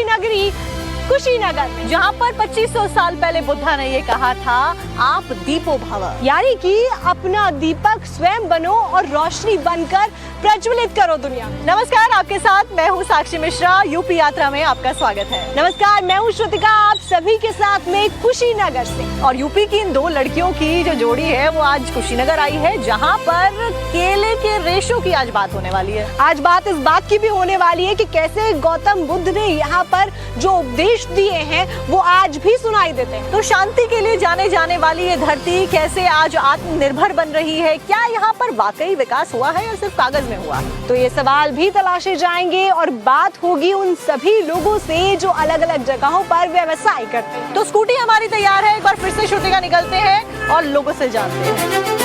नगरी कुशीनगर में, जहाँ पर 2500 साल पहले बुद्धा ने ये कहा था, आप दीपो भव, यानी कि अपना दीपक स्वयं बनो और रोशनी बनकर प्रज्वलित करो दुनिया। नमस्कार, आपके साथ मैं हूँ साक्षी मिश्रा। यूपी यात्रा में आपका स्वागत है। नमस्कार, मैं हूँ श्रुतिका, आप सभी के साथ में कुशीनगर से। और यूपी की इन दो लड़कियों की जो जोड़ी है वो आज कुशीनगर आई है, जहाँ पर केले के रेशों की आज बात होने वाली है। आज बात इस बात की भी होने वाली है कि कैसे गौतम बुद्ध ने यहाँ पर जो उपदेश दिए हैं वो आज भी सुनाई देते हैं। तो शांति के लिए जाने जाने वाली ये धरती कैसे आज आत्मनिर्भर बन रही है, क्या यहाँ पर वाकई विकास हुआ है या सिर्फ कागज में हुआ? तो ये सवाल भी तलाशे जाएंगे और बात होगी उन सभी लोगों से जो अलग अलग जगहों पर व्यवसाय करते हैं। तो स्कूटी हमारी तैयार है, एक बार फिर से श्रुतिका निकलते हैं और लोगों से जानते हैं।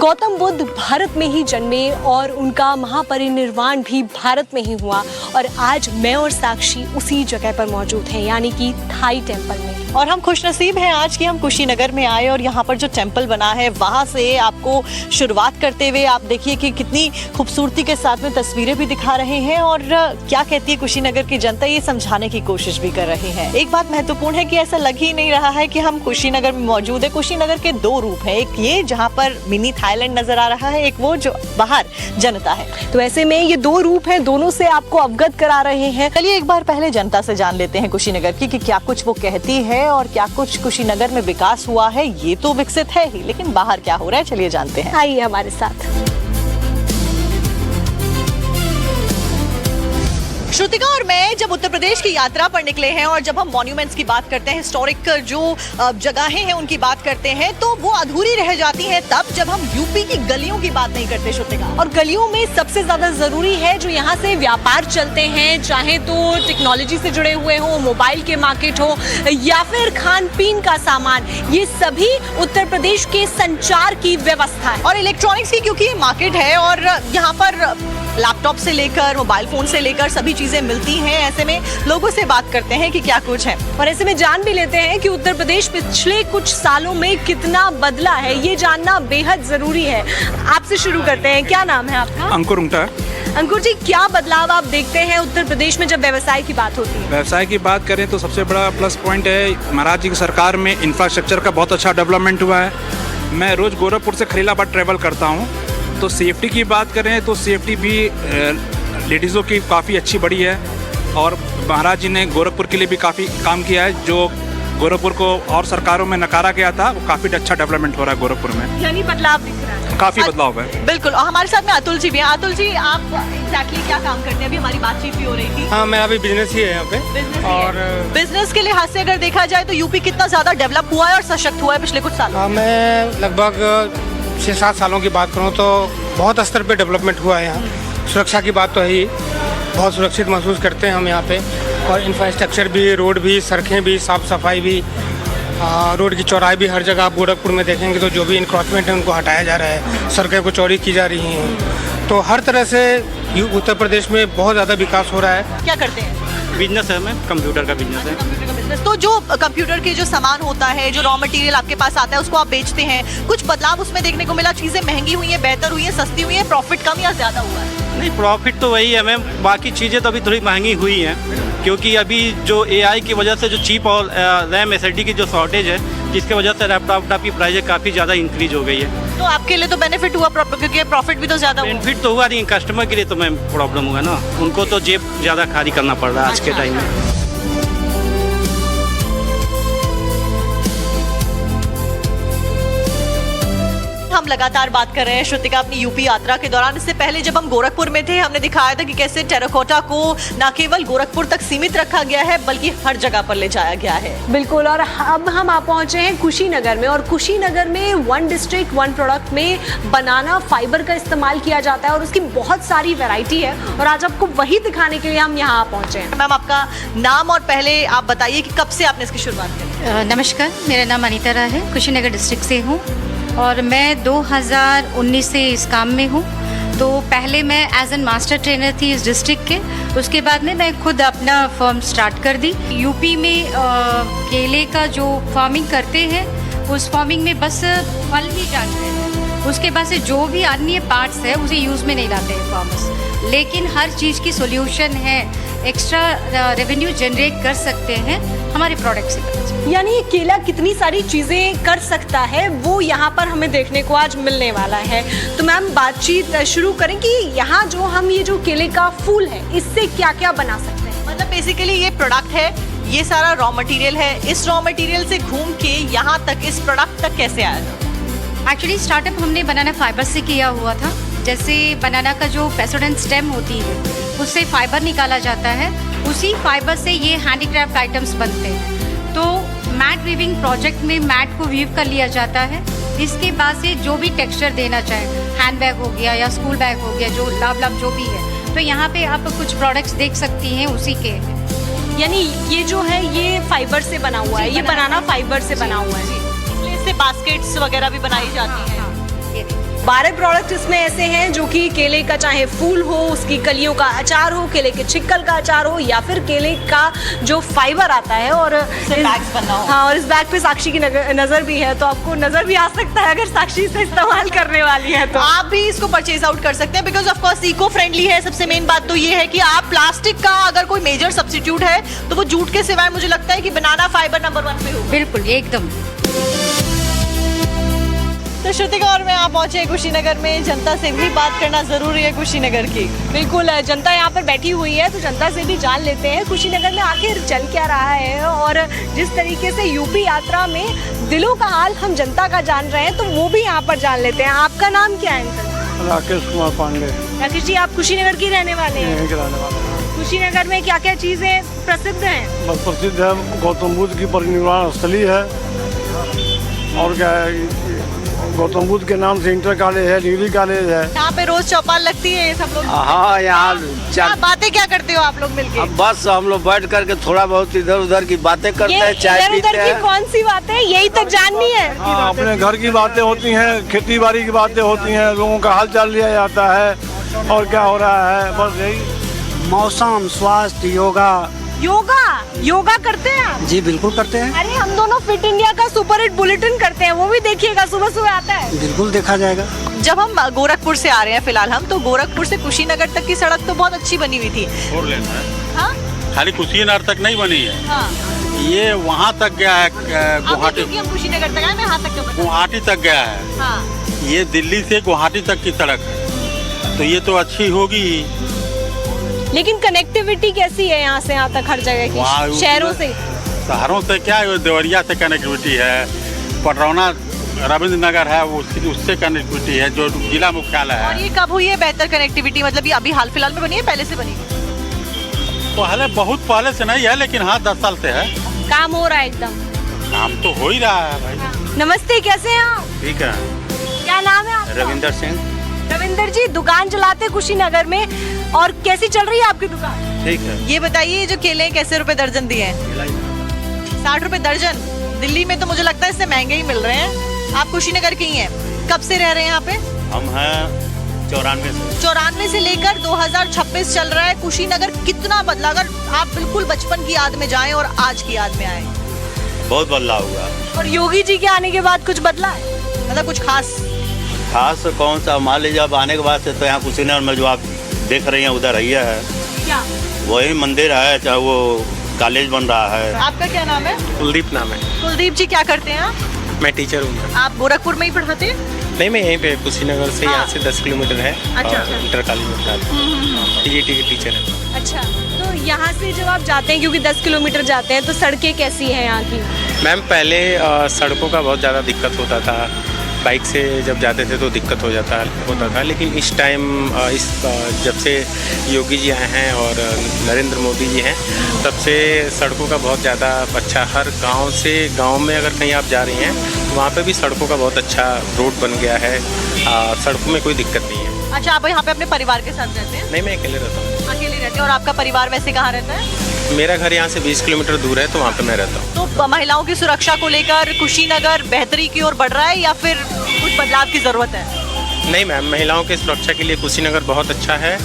गौतम बुद्ध भारत में ही जन्मे और उनका महापरिनिर्वाण भी भारत में ही हुआ और आज मैं और साक्षी उसी जगह पर मौजूद हैं, यानी कि थाई टेम्पल में। और हम खुशनसीब हैं आज कि हम कुशीनगर में आए और यहाँ पर जो टेम्पल बना है वहाँ से आपको शुरुआत करते हुए आप देखिए कि कितनी खूबसूरती के साथ में तस्वीरें भी दिखा रहे हैं और क्या कहती है कुशीनगर की जनता, ये समझाने की कोशिश भी कर रहे हैं। एक बात महत्वपूर्ण है कि ऐसा लग ही नहीं रहा है कि हम कुशीनगर में मौजूद है। कुशीनगर के दो रूप हैं, एक ये जहाँ पर मिनी थाईलैंड नजर आ रहा है, एक वो जो बाहर जनता है। तो ऐसे में ये दो रूप हैं, दोनों से आपको अवगत करा रहे हैं। चलिए एक बार पहले जनता से जान लेते हैं कुशीनगर की कि क्या कुछ वो कहती है और क्या कुछ कुशीनगर में विकास हुआ है। ये तो विकसित है ही, लेकिन बाहर क्या हो रहा है चलिए जानते हैं। आइए हमारे साथ। श्रुतिका और मैं जब उत्तर प्रदेश की यात्रा पर निकले हैं और जब हम मॉन्यूमेंट्स की बात करते हैं, हिस्टोरिक जो जगहें हैं उनकी बात करते हैं, तो वो अधूरी रह जाती हैं तब जब हम यूपी की गलियों की बात नहीं करते श्रुतिका। और गलियों में सबसे ज्यादा जरूरी है जो यहाँ से व्यापार चलते हैं, चाहे तो टेक्नोलॉजी से जुड़े हुए हो, मोबाइल के मार्केट हो या फिर खान पीन का सामान, ये सभी उत्तर प्रदेश के संचार की व्यवस्था है। और इलेक्ट्रॉनिक्स की क्योंकि मार्केट है और यहाँ पर लैपटॉप से लेकर मोबाइल फोन से लेकर सभी चीजें मिलती हैं, ऐसे में लोगों से बात करते हैं कि क्या कुछ है और ऐसे में जान भी लेते हैं कि उत्तर प्रदेश पिछले कुछ सालों में कितना बदला है। ये जानना बेहद जरूरी है। आपसे शुरू करते हैं, क्या नाम है आपका? अंकुर उंगटा। अंकुर जी, क्या बदलाव आप देखते हैं उत्तर प्रदेश में जब व्यवसाय की बात होती है? व्यवसाय की बात करें तो सबसे बड़ा प्लस पॉइंट है महाराज जी की सरकार में इंफ्रास्ट्रक्चर का बहुत अच्छा डेवलपमेंट हुआ है। मैं रोज गोरखपुर से खलीलाबाद ट्रेवल करता हूँ, तो सेफ्टी की बात करें तो सेफ्टी भी लेडीज़ों की काफ़ी अच्छी बढ़ी है और महाराज जी ने गोरखपुर के लिए भी काफ़ी काम किया है। जो गोरखपुर को और सरकारों में नकारा गया था वो काफ़ी अच्छा डेवलपमेंट हो रहा है गोरखपुर में, यानी बदलाव दिख रहा है, काफ़ी बदलाव है। बिल्कुल। और हमारे साथ में अतुल जी भी हैं। अतुल जी, आप एग्जैक्टली क्या काम करते हैं? अभी हमारी बातचीत भी हो रही थी। हाँ, मेरा भी बिजनेस ही है यहाँ पे। और बिजनेस के लिहाज से अगर देखा जाए तो यूपी कितना ज्यादा डेवलप हुआ है और सशक्त हुआ है पिछले कुछ सालों? मैं लगभग 6-7 सालों की बात करूँ तो बहुत स्तर पे डेवलपमेंट हुआ है यहाँ। सुरक्षा की बात तो है ही, बहुत सुरक्षित महसूस करते हैं हम यहाँ पे। और इंफ्रास्ट्रक्चर भी, रोड भी, सड़कें भी, साफ़ सफाई भी, रोड की चौड़ाई भी हर जगह आप गोरखपुर में देखेंगे तो जो भी इंक्रोचमेंट है उनको हटाया जा रहा है, सड़कें को चौड़ी की जा रही हैं। तो हर तरह से उत्तर प्रदेश में बहुत ज़्यादा विकास हो रहा है। क्या करते हैं? बिजनेस है, हमें कंप्यूटर का बिजनेस है। तो जो कंप्यूटर के जो सामान होता है, जो रॉ मटेरियल आपके पास आता है, उसको आप बेचते हैं, कुछ बदलाव उसमें देखने को मिला? चीजें महंगी हुई हैं, बेहतर हुई है, सस्ती हुई है, प्रॉफिट कम या ज्यादा हुआ है? नहीं, प्रॉफिट तो वही है मैम, बाकी चीज़ें तो अभी थोड़ी महंगी हुई हैं क्योंकि अभी जो AI की वजह से जो चिप और रैम SSD की जो शॉर्टेज है, जिसकी वजह से लैपटॉप की प्राइस काफ़ी ज़्यादा इंक्रीज हो गई है। तो आपके लिए तो बेनिफिट हुआ क्योंकि प्रॉफिट भी तो ज्यादा हुआ। बेनिफिट तो हुआ, लेकिन कस्टमर के लिए तो मैम प्रॉब्लम हुआ ना, उनको तो जेब ज़्यादा खाली करना पड़ रहा है आज के टाइम में। हम लगातार बात कर रहे हैं श्रुतिका अपनी यूपी यात्रा के दौरान। इससे पहले जब हम गोरखपुर में थे, हमने दिखाया था कि कैसे टेराकोटा को न केवल गोरखपुर तक सीमित रखा गया है बल्कि हर जगह पर ले जाया गया है। बिल्कुल। और अब हम आप पहुंचे हैं कुशीनगर में, और कुशीनगर में वन डिस्ट्रिक्ट वन प्रोडक्ट में बनाना फाइबर का इस्तेमाल किया जाता है और उसकी बहुत सारी वैरायटी है, और आज आपको वही दिखाने के लिए हम यहाँ पहुंचे हैं। मैम, आपका नाम और पहले आप बताइए कि कब से आपने इसकी शुरुआत की? नमस्कार, मेरा नाम अनीता राय है, कुशीनगर डिस्ट्रिक्ट से हूँ और मैं 2019 से इस काम में हूँ। तो पहले मैं एज एन मास्टर ट्रेनर थी इस डिस्ट्रिक्ट के, उसके बाद में मैं खुद अपना फर्म स्टार्ट कर दी। यूपी में केले का जो फार्मिंग करते हैं उस फार्मिंग में बस फल ही जानते हैं, उसके बाद से जो भी अन्य पार्ट्स है उसे यूज़ में नहीं लाते हैं फार्मर्स। लेकिन हर चीज़ की सॉल्यूशन है, एक्स्ट्रा रेवेन्यू जनरेट कर सकते हैं हमारे प्रोडक्ट से। यानी ये केला कितनी सारी चीज़ें कर सकता है वो यहाँ पर हमें देखने को आज मिलने वाला है। तो मैम बातचीत शुरू करें कि यहाँ जो हम ये जो केले का फूल है इससे क्या क्या बना सकते हैं। मतलब बेसिकली ये प्रोडक्ट है, ये सारा रॉ मटेरियल है। इस रॉ मटेरियल से घूम के यहाँ तक इस प्रोडक्ट तक कैसे आया? एक्चुअली स्टार्टअप हमने बनाना फाइबर से किया हुआ था। जैसे बनाना का जो पेसोडेंट स्टेम होती है उससे फाइबर निकाला जाता है, उसी फाइबर से ये हैंडीक्राफ्ट आइटम्स बनते हैं। तो मैट वीविंग प्रोजेक्ट में मैट को वीव कर लिया जाता है। इसके बाद से जो भी टेक्सचर देना चाहे, हैंड बैग हो गया या स्कूल बैग हो गया, जो लाभ जो भी है, तो यहाँ पे आप कुछ प्रोडक्ट्स देख सकती हैं उसी के। यानी ये जो है ये फाइबर से बना हुआ है, ये बनाना फाइबर से बना हुआ है। इसलिए इससे बास्केट्स वगैरह भी बनाई जाती हैं। 12 प्रोडक्ट इसमें ऐसे हैं जो कि केले का चाहे फूल हो, उसकी कलियों का अचार हो, केले के छिक्कल का अचार हो, या फिर केले का जो फाइबर आता है और बैग्स बनना हो। हाँ, और इस बैग पे साक्षी की नज़र भी है, तो आपको नज़र भी आ सकता है अगर साक्षी से इस्तेमाल करने वाली है तो आप भी इसको परचेज आउट कर सकते हैं, because of course eco friendly है। सबसे मेन बात तो ये है कि आप प्लास्टिक का अगर कोई मेजर सब्स्टिट्यूट है तो वो जूट के सिवाय मुझे लगता है कि बनाना फाइबर नंबर 1 पे हो। बिल्कुल एकदम। तो श्रुतिका और मैं आप पहुंचे कुशीनगर में। जनता से भी बात करना जरूरी है कुशीनगर की। बिल्कुल, जनता यहाँ पर बैठी हुई है तो जनता से भी जान लेते हैं कुशीनगर में आखिर चल क्या रहा है, और जिस तरीके से यूपी यात्रा में दिलों का हाल हम जनता का जान रहे हैं तो वो भी यहाँ पर जान लेते हैं। आपका नाम क्या है अंकल? राकेश कुमार पांडे। राकेश जी, आप कुशीनगर की रहने वाले हैं? यहीं के रहने वाले हैं। कुशीनगर में क्या क्या चीज़ें प्रसिद्ध हैं? बस प्रसिद्ध है गौतम बुद्ध की परिनिर्वाण स्थली है, और क्या है, गौतम बुद्ध के नाम से इंटर कॉलेज है, डिग्री कॉलेज है। यहाँ पे रोज चौपाल लगती है, सब लोग हाँ यहाँ बातें क्या करते हो आप लोग मिलके? अब बस हम लोग बैठ करके थोड़ा बहुत इधर उधर की बातें करते हैं, चाय इधर पीते उधर की हैं। कौन सी बातें, यही तक जाननी है? हाँ, अपने घर की बातें होती हैं, खेती बाड़ी की बातें होती हैं, लोगों का हाल चाल लिया जाता है, और क्या हो रहा है, बस यही। मौसम, स्वास्थ्य, योगा। योगा करते हैं आप? जी बिल्कुल करते हैं। अरे हम दोनों फिट इंडिया का सुपर हिट बुलेटिन करते हैं, वो भी देखिएगा, सुबह सुबह आता है। बिल्कुल देखा जाएगा। जब हम गोरखपुर से आ रहे हैं फिलहाल हम, तो गोरखपुर से कुशीनगर तक की सड़क तो बहुत अच्छी बनी हुई थी। फोर लेन है, हाँ? खाली कुशीनगर तक नहीं बनी है, हाँ। ये वहाँ तक गया है, अभी गुवाहाटी क्योंकि हम कुशीनगर तक आए, मैं यहाँ तक का बता। गुवाहाटी तक गया है। हाँ। ये दिल्ली से गुवाहाटी तक की सड़क है, तो ये तो अच्छी होगी ही। लेकिन कनेक्टिविटी कैसी है यहाँ से यहाँ तक हर जगह वहाँ की, शहरों से? शहरों से क्या है, देवरिया से कनेक्टिविटी है, पटरौना रविंद्र नगर है, उससे कनेक्टिविटी है, जो जिला मुख्यालय और है। ये कब हुई है बेहतर कनेक्टिविटी? मतलब ये अभी हाल फिलहाल में बनी है, पहले से बनी? पहले बहुत पहले से नहीं है, लेकिन हाँ 10 साल से है। काम हो रहा है एकदम? काम तो हो ही रहा है भाई। नमस्ते, कैसे हैं आप? ठीक है। क्या नाम है आपका? रविंदर सिंह। रविंदर जी, दुकान चलाते कुशीनगर में, और कैसी चल रही है आपकी दुकान? ठीक है। ये बताइए, जो केले हैं कैसे रुपए दर्जन दिए हैं? 60 रुपए दर्जन? दिल्ली में तो मुझे लगता है इससे महंगे ही मिल रहे हैं। आप कुशीनगर के ही हैं, कब से रह रहे हैं यहाँ पे? हम हैं 94 से। 94 से लेकर 2026 चल रहा है। कुशीनगर कितना बदला? अगर आप बिल्कुल बचपन की याद में जाएं और आज की याद में आए। बहुत बदलाव हुआ। और योगी जी के आने के बाद कुछ बदला है? मतलब कुछ खास? खास कौन सा, मान लीजिए अब आने के बाद से तो यहाँ कुशीनगर में जो आप देख रही हैं उधर है क्या? वही मंदिर है, चाहे वो कॉलेज बन रहा है। आपका क्या नाम है? कुलदीप नाम है। कुलदीप जी, क्या करते हैं आप? मैं टीचर हूँ। आप गोरखपुर में ही पढ़ाते हैं? नहीं, मैं यहीं पे कुशीनगर से, यहाँ से 10 किलोमीटर है। अच्छा। इंटर कॉलेज में टीजीटी के टीचर है। अच्छा, तो यहाँ से जब आप जाते हैं, क्योंकि 10 किलोमीटर जाते हैं, तो सड़कें कैसी हैं यहाँ की? मैम पहले सड़कों का बहुत ज़्यादा दिक्कत होता था, बाइक से जब जाते थे तो दिक्कत होता था, लेकिन इस टाइम जब से योगी जी आए हैं और नरेंद्र मोदी जी हैं, तब से सड़कों का बहुत ज़्यादा अच्छा, हर गांव में अगर कहीं आप जा रही हैं तो वहाँ पे भी सड़कों का बहुत अच्छा रोड बन गया है, सड़कों में कोई दिक्कत नहीं है। अच्छा, आप यहाँ पे अपने परिवार के साथ रहते हैं? नहीं, मैं अकेले रहता हूँ। अकेले ही रहते हैं और आपका परिवार वैसे कहाँ रहता है? मेरा घर यहाँ से 20 किलोमीटर दूर है, तो वहाँ पे मैं रहता हूँ। तो महिलाओं की सुरक्षा को लेकर कुशीनगर बेहतरी की ओर बढ़ रहा है या फिर कुछ बदलाव की जरूरत है? नहीं मैम, महिलाओं की सुरक्षा के लिए कुशीनगर बहुत अच्छा है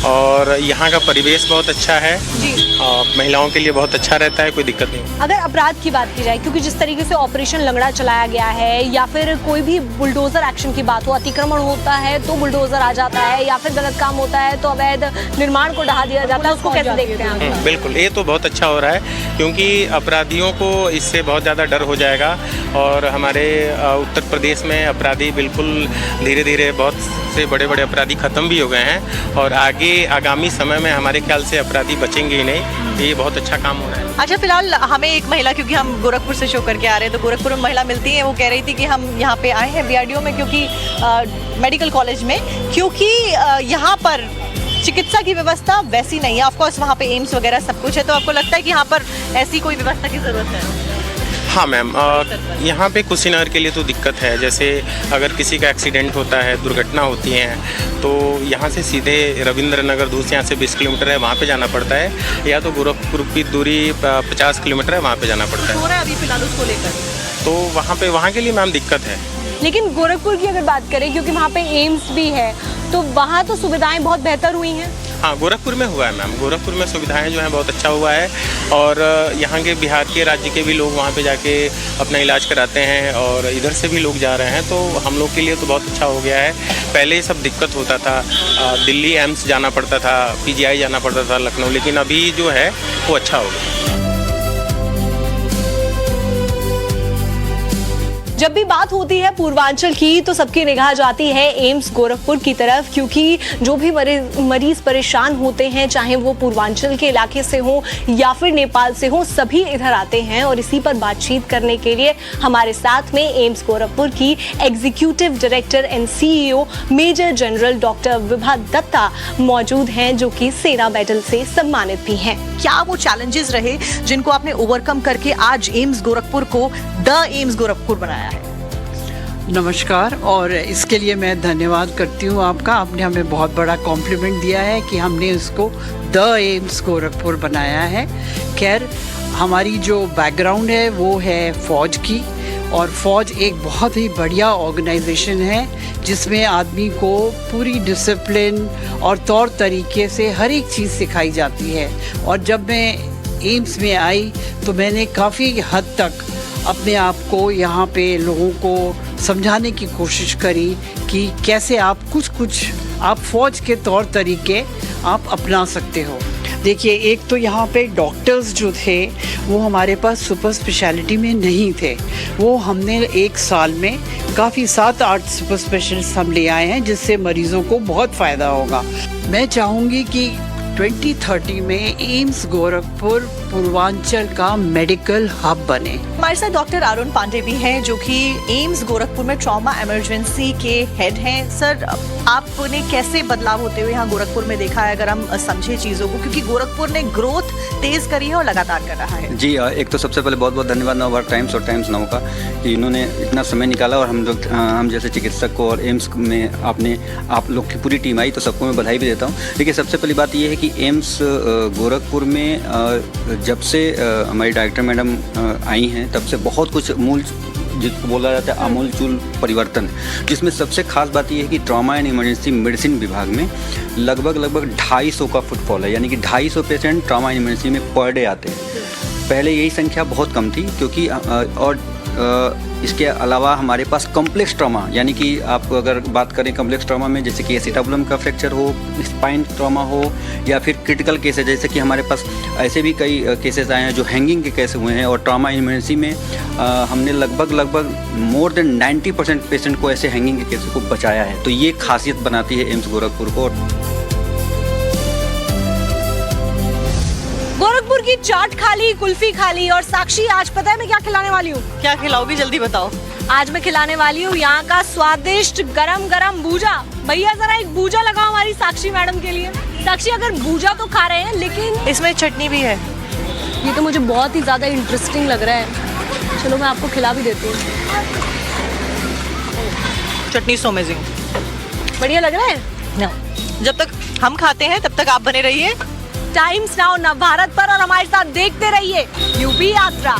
और यहाँ का परिवेश बहुत अच्छा है जी। और महिलाओं के लिए बहुत अच्छा रहता है, कोई दिक्कत नहीं। अगर अपराध की बात की जाए, क्योंकि जिस तरीके से ऑपरेशन लंगड़ा चलाया गया है या फिर कोई भी बुलडोजर एक्शन की बात हो, अतिक्रमण होता है तो बुलडोजर आ जाता है या फिर गलत काम होता है तो अवैध निर्माण को ढहा दिया जाता है, उसको कैसे देखते हैं आप? बिल्कुल, ये तो बहुत अच्छा हो रहा है क्योंकि अपराधियों को इससे बहुत ज़्यादा डर हो जाएगा और हमारे उत्तर प्रदेश में अपराधी बिल्कुल धीरे धीरे बहुत से बड़े बड़े अपराधी ख़त्म भी हो गए हैं और आगामी समय में हमारे ख्याल से अपराधी बचेंगे ही नहीं। ये बहुत अच्छा काम हो रहा है। अच्छा, फिलहाल हमें एक महिला, क्योंकि हम गोरखपुर से शो करके आ रहे हैं तो गोरखपुर में महिला मिलती है, वो कह रही थी कि हम यहाँ पे आए हैं बीआरडीओ में क्योंकि मेडिकल कॉलेज में, क्योंकि यहाँ पर चिकित्सा की व्यवस्था वैसी नहीं है। ऑफ कोर्स वहाँ पे एम्स वगैरह सब कुछ है, तो आपको लगता है कि यहाँ पर ऐसी कोई व्यवस्था की ज़रूरत है? हाँ मैम, यहाँ पे कुशीनगर के लिए तो दिक्कत है। जैसे अगर किसी का एक्सीडेंट होता है, दुर्घटना होती है, तो यहाँ से सीधे रविंद्र नगर दूर से यहाँ से 20 किलोमीटर है, वहाँ पे जाना पड़ता है, या तो गोरखपुर की दूरी 50 किलोमीटर है, वहाँ पे जाना पड़ता है। हो रहा है अभी फिलहाल उसको लेकर, तो वहाँ के लिए मैम दिक्कत है। लेकिन गोरखपुर की अगर बात करें, क्योंकि वहाँ पे एम्स भी है, तो वहाँ तो सुविधाएं बहुत बेहतर हुई हैं। हाँ, गोरखपुर में हुआ है मैम, गोरखपुर में सुविधाएं जो हैं बहुत अच्छा हुआ है और यहाँ के बिहार के राज्य के भी लोग वहाँ पे जाके अपना इलाज कराते हैं और इधर से भी लोग जा रहे हैं, तो हम लोग के लिए तो बहुत अच्छा हो गया है। पहले ये सब दिक्कत होता था, दिल्ली एम्स जाना पड़ता था, पीजीआई जाना पड़ता था लखनऊ, लेकिन अभी जो है वो अच्छा हो गया। जब भी बात होती है पूर्वांचल की तो सबकी निगाह जाती है एम्स गोरखपुर की तरफ, क्योंकि जो भी मरीज परेशान होते हैं, चाहे वो पूर्वांचल के इलाके से हो या फिर नेपाल से हो, सभी इधर आते हैं। और इसी पर बातचीत करने के लिए हमारे साथ में एम्स गोरखपुर की executive director and CEO major general doctor Vibha Dutta मौजूद हैं, जो कि सेना मेडल से सम्मानित भी हैं। क्या वो चैलेंजेस रहे जिनको आपने ओवरकम करके आज एम्स गोरखपुर को द एम्स गोरखपुर बनाया है? नमस्कार, और इसके लिए मैं धन्यवाद करती हूँ आपका। आपने हमें बहुत बड़ा कॉम्प्लीमेंट दिया है कि हमने उसको द एम्स गोरखपुर बनाया है। खैर, हमारी जो बैकग्राउंड है वो है फ़ौज की, और फ़ौज एक बहुत ही बढ़िया ऑर्गेनाइजेशन है जिसमें आदमी को पूरी डिसिप्लिन और तौर तरीके से हर एक चीज़ सिखाई जाती है। और जब मैं एम्स में आई तो मैंने काफ़ी हद तक अपने आप को यहाँ पे लोगों को समझाने की कोशिश करी कि कैसे आप कुछ आप फ़ौज के तौर तरीके आप अपना सकते हो। देखिए, एक तो यहाँ पे डॉक्टर्स जो थे वो हमारे पास सुपर स्पेशलिटी में नहीं थे, वो हमने एक साल में काफ़ी 7-8 सुपर स्पेशलिस्ट हम ले आए हैं, जिससे मरीज़ों को बहुत फ़ायदा होगा। मैं चाहूँगी कि 2030 में एम्स गोरखपुर पूर्वांचल का मेडिकल हब बने। हमारे साथ डॉक्टर अरुण पांडे भी हैं, जो कि एम्स गोरखपुर में ट्रॉमा इमरजेंसी के हेड हैं। सर, आपने कैसे बदलाव होते हुए यहाँ गोरखपुर में देखा है, अगर हम समझे चीज़ों को, क्योंकि गोरखपुर ने ग्रोथ तेज करी है और लगातार कर रहा है? जी, एक तो सबसे पहले बहुत बहुत धन्यवाद नवभारत टाइम्स और टाइम्स नाउ का कि इन्होंने इतना समय निकाला और हम जैसे चिकित्सक को और एम्स में आप लोग की पूरी टीम आई, तो सबको मैं बधाई भी देता हूँ। देखिए, सबसे पहली बात ये है कि एम्स गोरखपुर में जब से हमारी डायरेक्टर मैडम आई हैं, तब से बहुत कुछ मूल जिसको बोला जाता है आमूलचूल परिवर्तन, जिसमें सबसे खास बात यह है कि ट्रॉमा एंड इमरजेंसी मेडिसिन विभाग में लगभग 250 का फुटफॉल है, यानी कि 250 पेशेंट ट्रॉमा एंड इमरजेंसी में पर डे आते हैं। पहले यही संख्या बहुत कम थी, क्योंकि और इसके अलावा हमारे पास कॉम्प्लेक्स ट्रॉमा, यानी कि आप अगर बात करें कॉम्प्लेक्स ट्रॉमा में, जैसे कि एसिटाबुलम का फ्रैक्चर हो, स्पाइन ट्रॉमा हो, या फिर क्रिटिकल केसेस, जैसे कि हमारे पास ऐसे भी कई केसेस आए हैं जो हैंगिंग के केस हुए हैं। और ट्रॉमा इमरजेंसी में हमने लगभग मोर देन 90% पेशेंट को ऐसे हैंगिंग के केसेस को बचाया है। तो ये खासियत बनाती है एम्स गोरखपुर को। गोरखपुर की चाट खाली, कुल्फी खाली, और साक्षी, आज पता है मैं क्या खिलाने वाली हूँ? क्या खिलाओगी, जल्दी बताओ। आज मैं खिलाने वाली हूँ यहाँ का स्वादिष्ट गरम भूजा। भैया जरा एक भूजा लगाओ हमारी साक्षी मैडम के लिए। साक्षी, अगर भूजा तो खा रहे हैं, लेकिन इसमें चटनी भी है। ये तो मुझे बहुत ही ज्यादा इंटरेस्टिंग लग रहा है। चलो मैं आपको खिला भी देती हूँ। चटनी सो अमेजिंग, बढ़िया लग रहा है ना। जब तक हम खाते हैं तब तक आप बने रहिए, टाइम्स नाउ नव भारत पर और हमारे साथ देखते रहिए यूपी यात्रा।